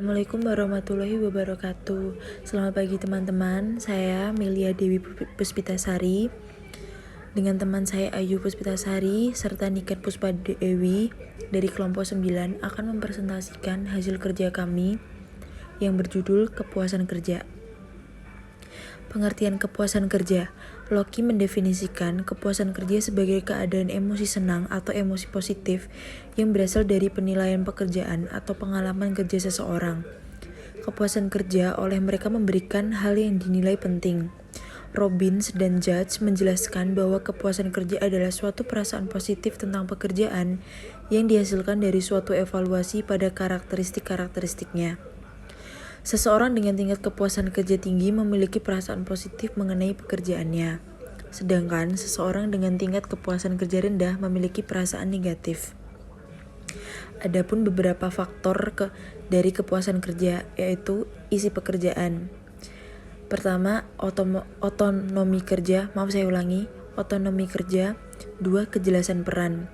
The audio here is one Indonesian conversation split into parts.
Assalamualaikum warahmatullahi wabarakatuh. Selamat pagi teman-teman. Saya Melia Dewi Puspitasari dengan teman saya Ayu Puspitasari serta Niken Puspa Dewi dari kelompok 9 akan mempresentasikan hasil kerja kami yang berjudul Kepuasan Kerja. Pengertian kepuasan kerja. Loki mendefinisikan kepuasan kerja sebagai keadaan emosi senang atau emosi positif yang berasal dari penilaian pekerjaan atau pengalaman kerja seseorang. Kepuasan kerja oleh mereka memberikan hal yang dinilai penting. Robbins dan Judge menjelaskan bahwa kepuasan kerja adalah suatu perasaan positif tentang pekerjaan yang dihasilkan dari suatu evaluasi pada karakteristik-karakteristiknya. Seseorang dengan tingkat kepuasan kerja tinggi memiliki perasaan positif mengenai pekerjaannya, sedangkan seseorang dengan tingkat kepuasan kerja rendah memiliki perasaan negatif. Adapun beberapa faktor dari kepuasan kerja, yaitu isi pekerjaan. Pertama, otonomi kerja, otonomi kerja. 2. Kejelasan peran.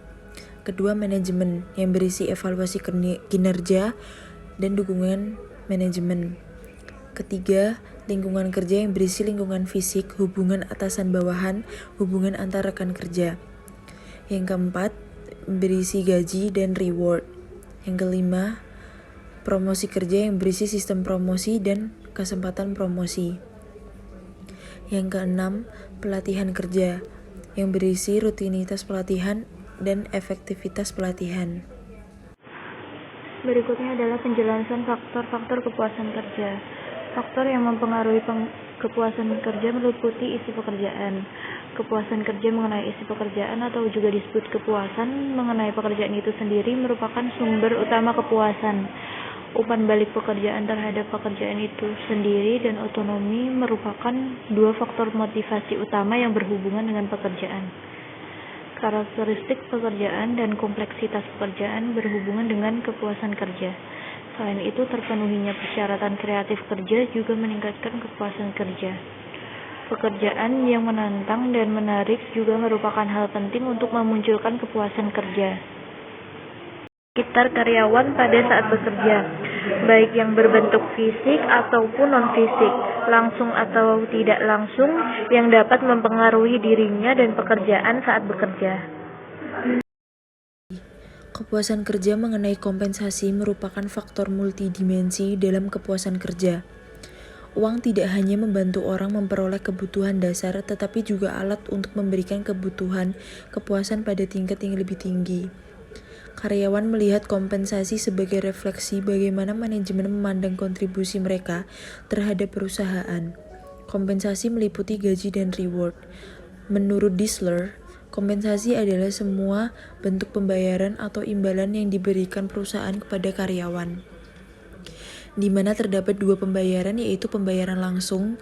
Kedua, manajemen yang berisi evaluasi kinerja dan dukungan manajemen. Ketiga, lingkungan kerja yang berisi lingkungan fisik, hubungan atasan bawahan, hubungan antar rekan kerja. Yang keempat, berisi gaji dan reward. Yang kelima, promosi kerja yang berisi sistem promosi dan kesempatan promosi. Yang keenam, pelatihan kerja yang berisi rutinitas pelatihan dan efektivitas pelatihan. Berikutnya adalah penjelasan faktor-faktor kepuasan kerja. Faktor yang mempengaruhi kepuasan kerja meliputi isi pekerjaan. Kepuasan kerja mengenai isi pekerjaan atau juga disebut kepuasan mengenai pekerjaan itu sendiri merupakan sumber utama kepuasan. Umpan balik pekerjaan terhadap pekerjaan itu sendiri dan otonomi merupakan dua faktor motivasi utama yang berhubungan dengan pekerjaan. Karakteristik pekerjaan dan kompleksitas pekerjaan berhubungan dengan kepuasan kerja. Selain itu, terpenuhinya persyaratan kreatif kerja juga meningkatkan kepuasan kerja. Pekerjaan yang menantang dan menarik juga merupakan hal penting untuk memunculkan kepuasan kerja. Sekitar karyawan pada saat bekerja, baik yang berbentuk fisik ataupun non-fisik, langsung atau tidak langsung, yang dapat mempengaruhi dirinya dan pekerjaan saat bekerja. Kepuasan kerja mengenai kompensasi merupakan faktor multidimensi dalam kepuasan kerja. Uang tidak hanya membantu orang memperoleh kebutuhan dasar, tetapi juga alat untuk memberikan kepuasan pada tingkat yang lebih tinggi. Karyawan melihat kompensasi sebagai refleksi bagaimana manajemen memandang kontribusi mereka terhadap perusahaan. Kompensasi meliputi gaji dan reward. Menurut Disler, kompensasi adalah semua bentuk pembayaran atau imbalan yang diberikan perusahaan kepada karyawan, di mana terdapat dua pembayaran, yaitu pembayaran langsung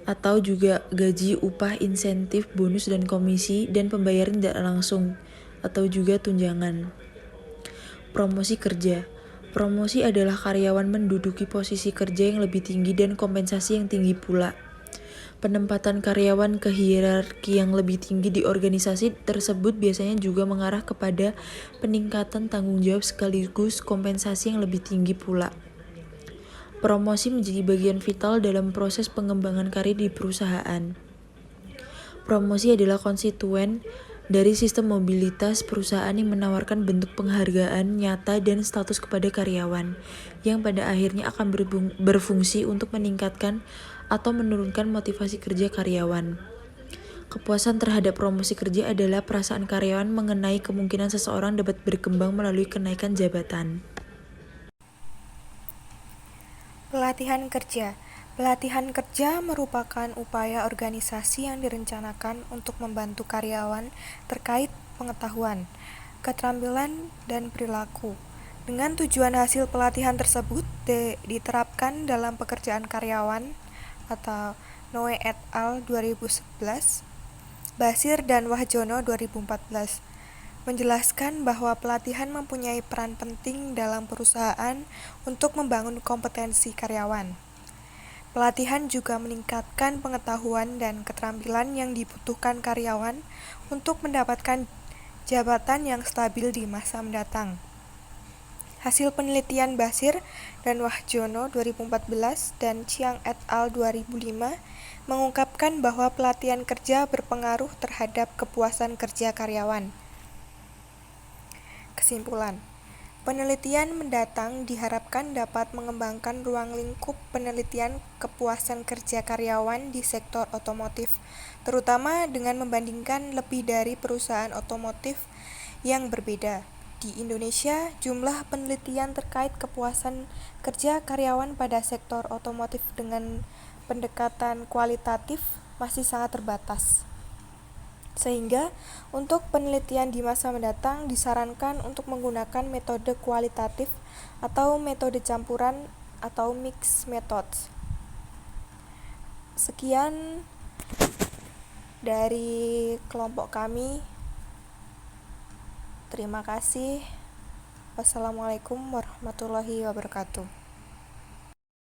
atau juga gaji, upah, insentif, bonus, dan komisi, dan pembayaran tidak langsung atau juga tunjangan. Promosi kerja. Promosi adalah karyawan menduduki posisi kerja yang lebih tinggi dan kompensasi yang tinggi pula. Penempatan karyawan ke hierarki yang lebih tinggi di organisasi tersebut biasanya juga mengarah kepada peningkatan tanggung jawab sekaligus kompensasi yang lebih tinggi pula. Promosi menjadi bagian vital dalam proses pengembangan karir di perusahaan. Promosi adalah konstituen dari sistem mobilitas perusahaan yang menawarkan bentuk penghargaan nyata dan status kepada karyawan, yang pada akhirnya akan berfungsi untuk meningkatkan atau menurunkan motivasi kerja karyawan. Kepuasan terhadap promosi kerja adalah perasaan karyawan mengenai kemungkinan seseorang dapat berkembang melalui kenaikan jabatan. Pelatihan kerja. Pelatihan kerja merupakan upaya organisasi yang direncanakan untuk membantu karyawan terkait pengetahuan, keterampilan, dan perilaku. Dengan tujuan hasil pelatihan tersebut diterapkan dalam pekerjaan karyawan atau Noe et al. 2011, Basir dan Wahjono 2014. Menjelaskan bahwa pelatihan mempunyai peran penting dalam perusahaan untuk membangun kompetensi karyawan. Pelatihan juga meningkatkan pengetahuan dan keterampilan yang dibutuhkan karyawan untuk mendapatkan jabatan yang stabil di masa mendatang. Hasil penelitian Basir dan Wahjono 2014 dan Chiang et al. 2005 mengungkapkan bahwa pelatihan kerja berpengaruh terhadap kepuasan kerja karyawan. Kesimpulan, penelitian mendatang diharapkan dapat mengembangkan ruang lingkup penelitian kepuasan kerja karyawan di sektor otomotif, terutama dengan membandingkan lebih dari perusahaan otomotif yang berbeda. Di Indonesia, jumlah penelitian terkait kepuasan kerja karyawan pada sektor otomotif dengan pendekatan kualitatif masih sangat terbatas. Sehingga, untuk penelitian di masa mendatang disarankan untuk menggunakan metode kualitatif atau metode campuran atau mixed methods. Sekian dari kelompok kami. Terima kasih. Wassalamualaikum warahmatullahi wabarakatuh.